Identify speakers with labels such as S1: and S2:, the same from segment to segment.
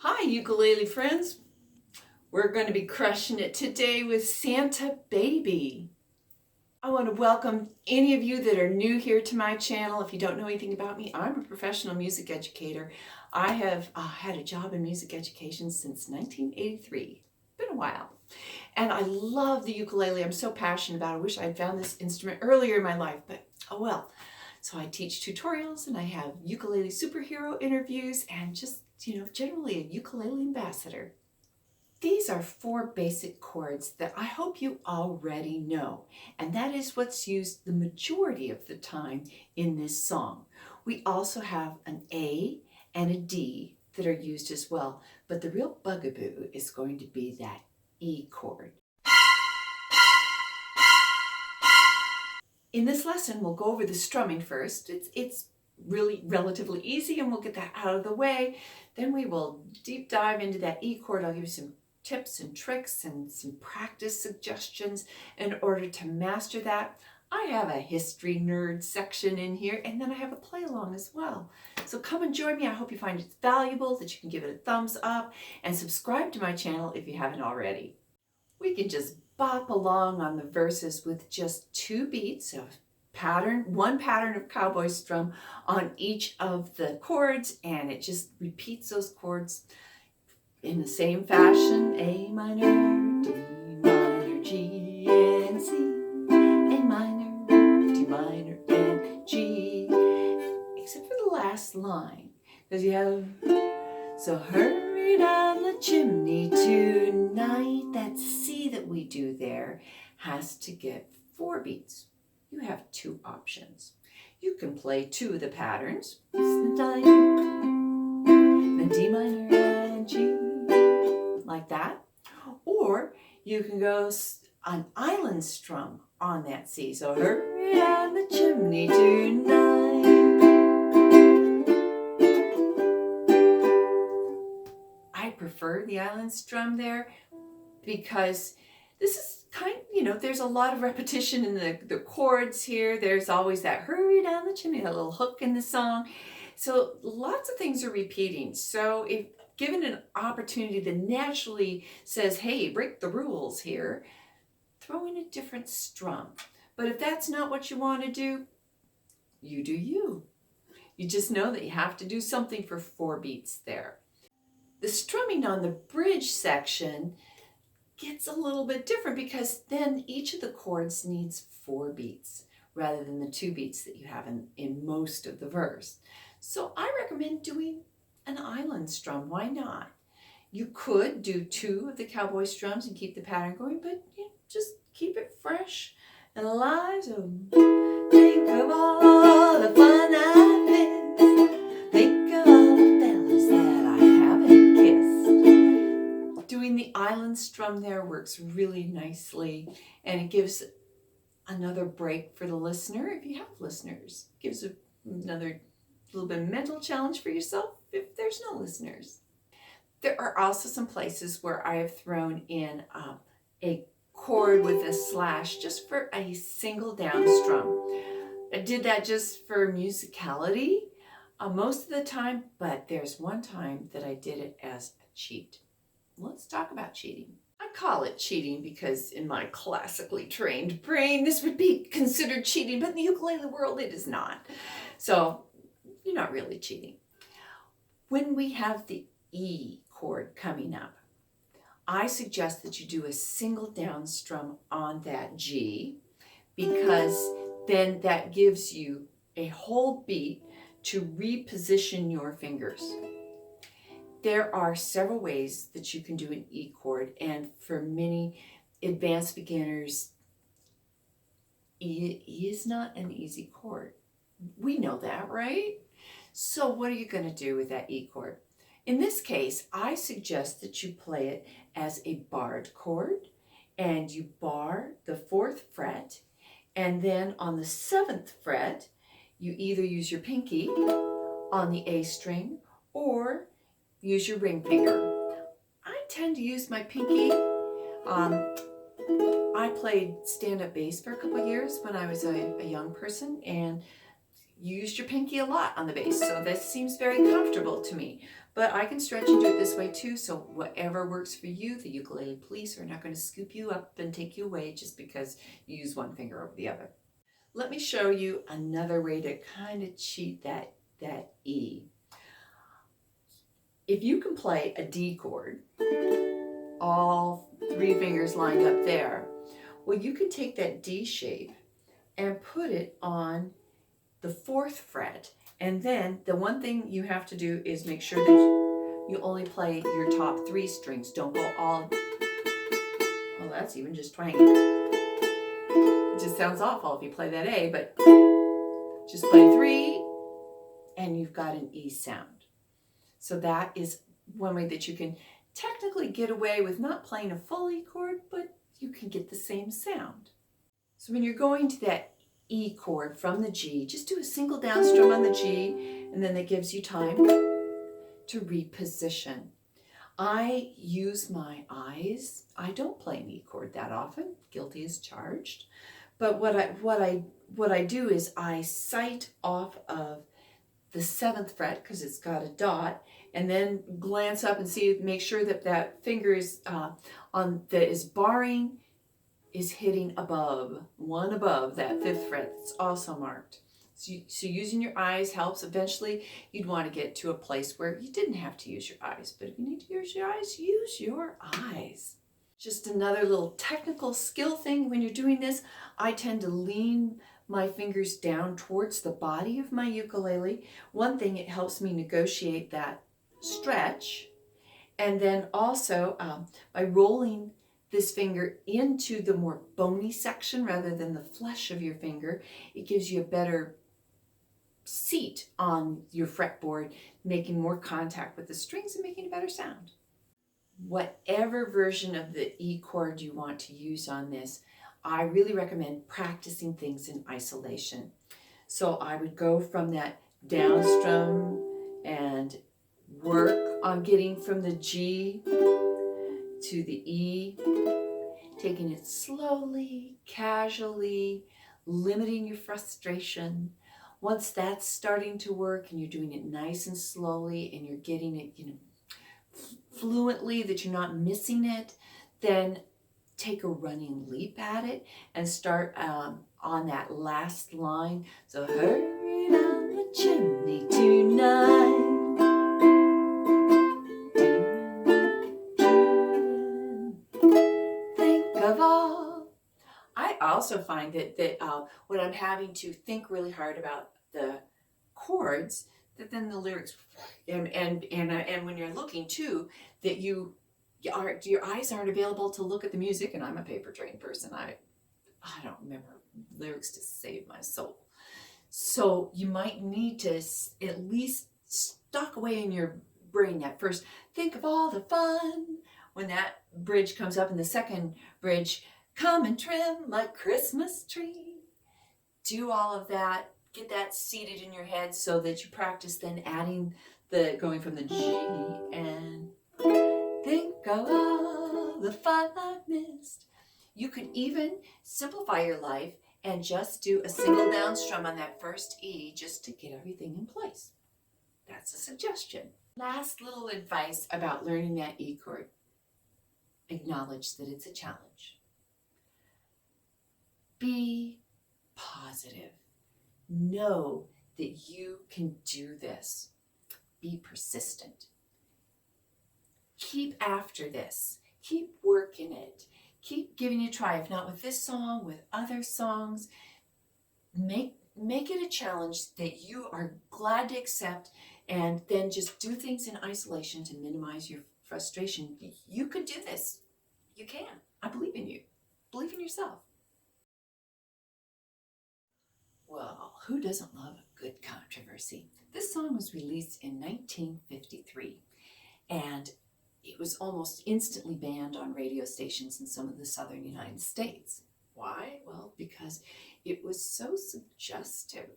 S1: Hi, ukulele friends. We're going to be crushing it today with Santa Baby. I want to welcome any of you that are new here to my channel. If you don't know anything about me, I'm a professional music educator. I have had a job in music education since 1983. Been a while. And I love the ukulele. I'm so passionate about it. I wish I'd found this instrument earlier in my life, but oh well. So I teach tutorials and I have ukulele superhero interviews and just, generally a ukulele ambassador. These are 4 basic chords that I hope you already know, and that is what's used the majority of the time in this song. We also have an A and a D that are used as well, but the real bugaboo is going to be that E chord. In this lesson, we'll go over the strumming first. It's really relatively easy, and we'll get that out of the way. Then we will deep dive into that E chord. I'll give you some tips and tricks and some practice suggestions in order to master that. I have a history nerd section in here, and then I have a play along as well. So come and join me. I hope you find it valuable, that you can give it a thumbs up, and subscribe to my channel if you haven't already. We can just bop along on the verses with just 2 beats of one pattern of cowboy strum on each of the chords, and it just repeats those chords in the same fashion: A minor, D minor, G and C, A minor, D minor, and G, except for the last line, because you have, so hurry down the chimney tonight. That C that we do there has to get 4 beats. You have 2 options. You can play 2 of the patterns, then D minor and G, like that. Or you can go an island strum on that C. So hurry down the chimney tonight. I prefer the island strum there because this is there's a lot of repetition in the chords here. There's always that hurry down the chimney, that little hook in the song. So lots of things are repeating. So if given an opportunity that naturally says, hey, break the rules here, throw in a different strum. But if that's not what you want to do, you do you. You just know that you have to do something for 4 beats there. The strumming on the bridge section gets a little bit different because then each of the chords needs 4 beats rather than the 2 beats that you have in most of the verse. So I recommend doing an island strum. Why not? You could do 2 of the cowboy strums and keep the pattern going, but just keep it fresh and alive. So think of all the fun I've missed. Think of all the fellas that I haven't kissed. Doing the island strum there works really nicely, and it gives another break for the listener, if you have listeners. It gives another little bit of mental challenge for yourself if there's no listeners. There are also some places where I have thrown in a chord with a slash just for a single down strum. I did that just for musicality most of the time, but there's one time that I did it as a cheat. Let's talk about cheating. I call it cheating because in my classically trained brain, this would be considered cheating, but in the ukulele world, it is not. So you're not really cheating. When we have the E chord coming up, I suggest that you do a single down strum on that G, because then that gives you a whole beat to reposition your fingers. There are several ways that you can do an E chord, and for many advanced beginners, E is not an easy chord. We know that, right? So what are you going to do with that E chord? In this case, I suggest that you play it as a barred chord, and you bar the 4th fret, and then on the 7th fret, you either use your pinky on the A string or use your ring finger. I tend to use my pinky. I played stand-up bass for a couple years when I was a young person, and you used your pinky a lot on the bass, so this seems very comfortable to me. But I can stretch and do it this way too, so whatever works for you. The ukulele police are not going to scoop you up and take you away just because you use one finger over the other. Let me show you another way to kind of cheat that E. If you can play a D chord, all 3 fingers lined up there, well, you can take that D shape and put it on the 4th fret. And then the one thing you have to do is make sure that you only play your top 3 strings. Don't go all, well, that's even just twangy. It just sounds awful if you play that A, but just play 3 and you've got an E sound. So that is one way that you can technically get away with not playing a full E chord, but you can get the same sound. So when you're going to that E chord from the G, just do a single down strum on the G, and then that gives you time to reposition. I use my eyes. I don't play an E chord that often, guilty as charged. But what I do is I sight off of the 7th fret because it's got a dot, and then glance up and see, make sure that that finger is that is barring is hitting above, one above that 5th fret. It's also marked. So using your eyes helps. Eventually, you'd want to get to a place where you didn't have to use your eyes. But if you need to use your eyes, use your eyes. Just another little technical skill thing when you're doing this, I tend to lean my fingers down towards the body of my ukulele. One thing, it helps me negotiate that stretch. And then also by rolling this finger into the more bony section rather than the flesh of your finger, it gives you a better seat on your fretboard, making more contact with the strings and making a better sound. Whatever version of the E chord you want to use on this, I really recommend practicing things in isolation. So I would go from that down strum and work on getting from the G to the E, taking it slowly, casually, limiting your frustration. Once that's starting to work and you're doing it nice and slowly and you're getting it, fluently, that you're not missing it, then take a running leap at it and start on that last line. So hurry down the chimney tonight. Think of all. I also find that when I'm having to think really hard about the chords, that then the lyrics and when you're looking too, that your eyes aren't available to look at the music. And I'm a paper trained person. I don't remember lyrics to save my soul. So you might need to at least stock away in your brain that first, think of all the fun, when that bridge comes up, and the second bridge, come and trim my Christmas tree. Do all of that. Get that seated in your head so that you practice then adding going from the G and think of all the fun I've missed. You could even simplify your life and just do a single down strum on that first E just to get everything in place. That's a suggestion. Last little advice about learning that E chord. Acknowledge that it's a challenge. Be positive. Know that you can do this. Be persistent. Keep after this. Keep working it. Keep giving it a try. If not with this song, with other songs. Make it a challenge that you are glad to accept, and then just do things in isolation to minimize your frustration. You could do this. You can. I believe in you. Believe in yourself. Well, who doesn't love a good controversy? This song was released in 1953, and it was almost instantly banned on radio stations in some of the southern United States. Why? Well, because it was so suggestive.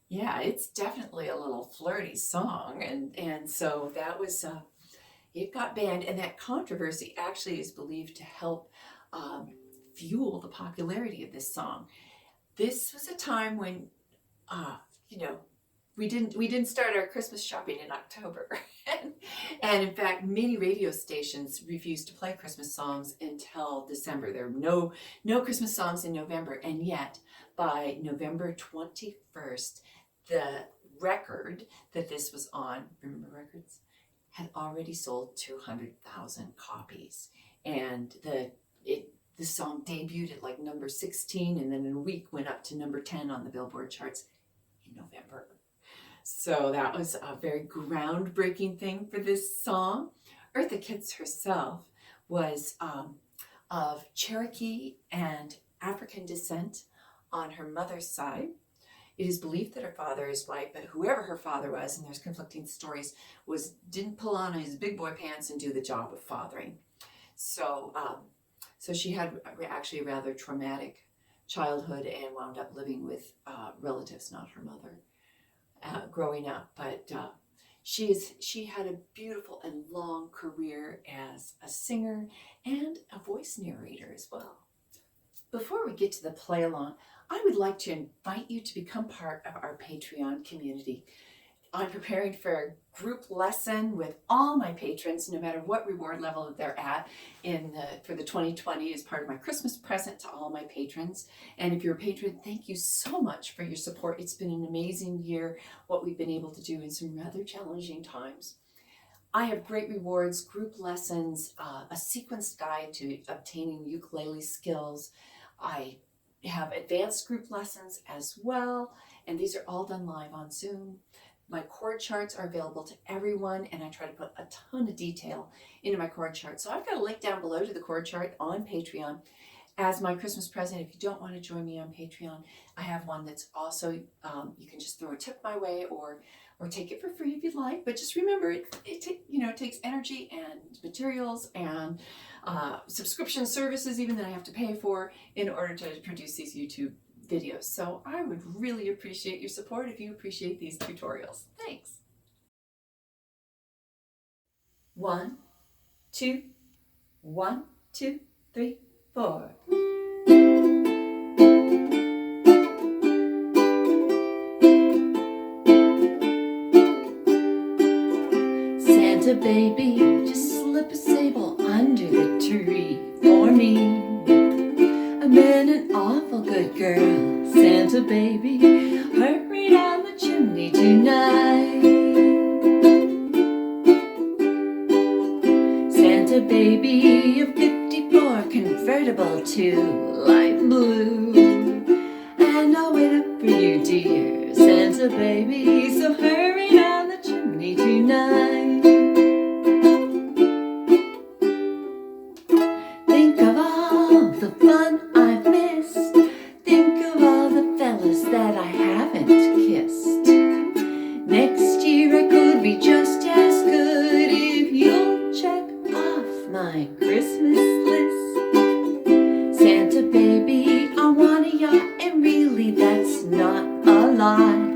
S1: Yeah, it's definitely a little flirty song, and so that was, it got banned, and that controversy actually is believed to help fuel the popularity of this song. This was a time when, we didn't start our Christmas shopping in October. And in fact, many radio stations refused to play Christmas songs until December. There were no Christmas songs in November, and yet by November 21st, the record that this was on, remember records, had already sold 200,000 copies. And the song debuted at like number 16, and then in a week went up to number 10 on the Billboard charts in November. So that was a very groundbreaking thing for this song. Eartha Kitt herself was of Cherokee and African descent on her mother's side. It is believed that her father is white, but whoever her father was, and there's conflicting stories, didn't pull on his big boy pants and do the job of fathering. So she had actually a rather traumatic childhood and wound up living with relatives, not her mother, growing up. But she had a beautiful and long career as a singer and a voice narrator as well. Before we get to the play along, I would like to invite you to become part of our Patreon community. I'm preparing for a group lesson with all my patrons, no matter what reward level they're at, for the 2020 as part of my Christmas present to all my patrons. And if you're a patron, thank you so much for your support. It's been an amazing year, what we've been able to do in some rather challenging times. I have great rewards, group lessons, a sequenced guide to obtaining ukulele skills. I have advanced group lessons as well, and these are all done live on Zoom. My chord charts are available to everyone, and I try to put a ton of detail into my chord chart. So I've got a link down below to the chord chart on Patreon as my Christmas present. If you don't want to join me on Patreon, I have one that's also, you can just throw a tip my way or take it for free if you'd like. But just remember, it takes energy and materials and subscription services even that I have to pay for in order to produce these YouTube videos. So I would really appreciate your support if you appreciate these tutorials. Thanks. 1, 2, 1, 2, 3, 4. Santa baby, just slip a sable under the tree for me. I've been an awful good girl, Santa baby, hurry down the chimney tonight. Santa baby, a 54 convertible to light blue, and I'll wait up for you, dear Santa baby, so hurry down the chimney tonight. Think of all the fun I've missed. Think of all the fellas that I haven't kissed. Next year I could be just as good if you'll check off my Christmas list. Santa baby, I want a yacht, and really that's not a lot.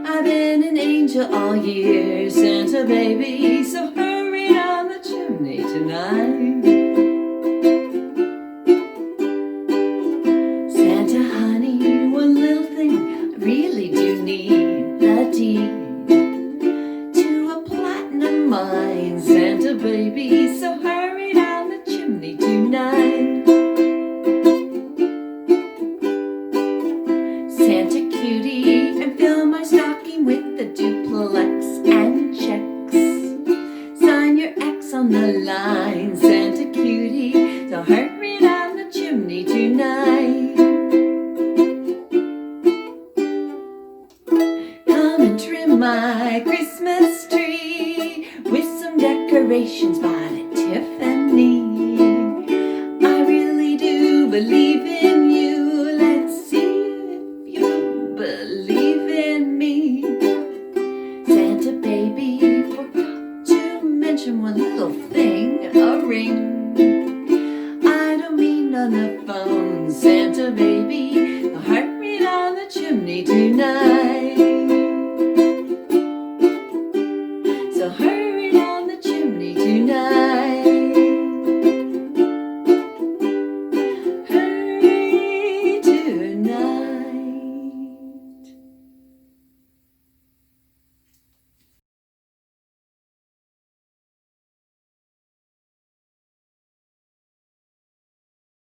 S1: I've been an angel all year, Santa baby, so hurry down the chimney tonight. Santa honey, one little thing I really do need, the deed to a platinum mine, Santa baby, so hurry down the chimney tonight. Santa cutie, and fill my stocking with the duplex and checks. Sign your X on the line, Santa cutie, so hurry down the chimney tonight. Come and trim my Christmas tree with some decorations by Tiffany. I really do believe in you. Let's see if you believe in me. Santa baby, forgot to mention one little thing, a ring. I don't mean on the phone, Santa baby, hurry down the chimney tonight.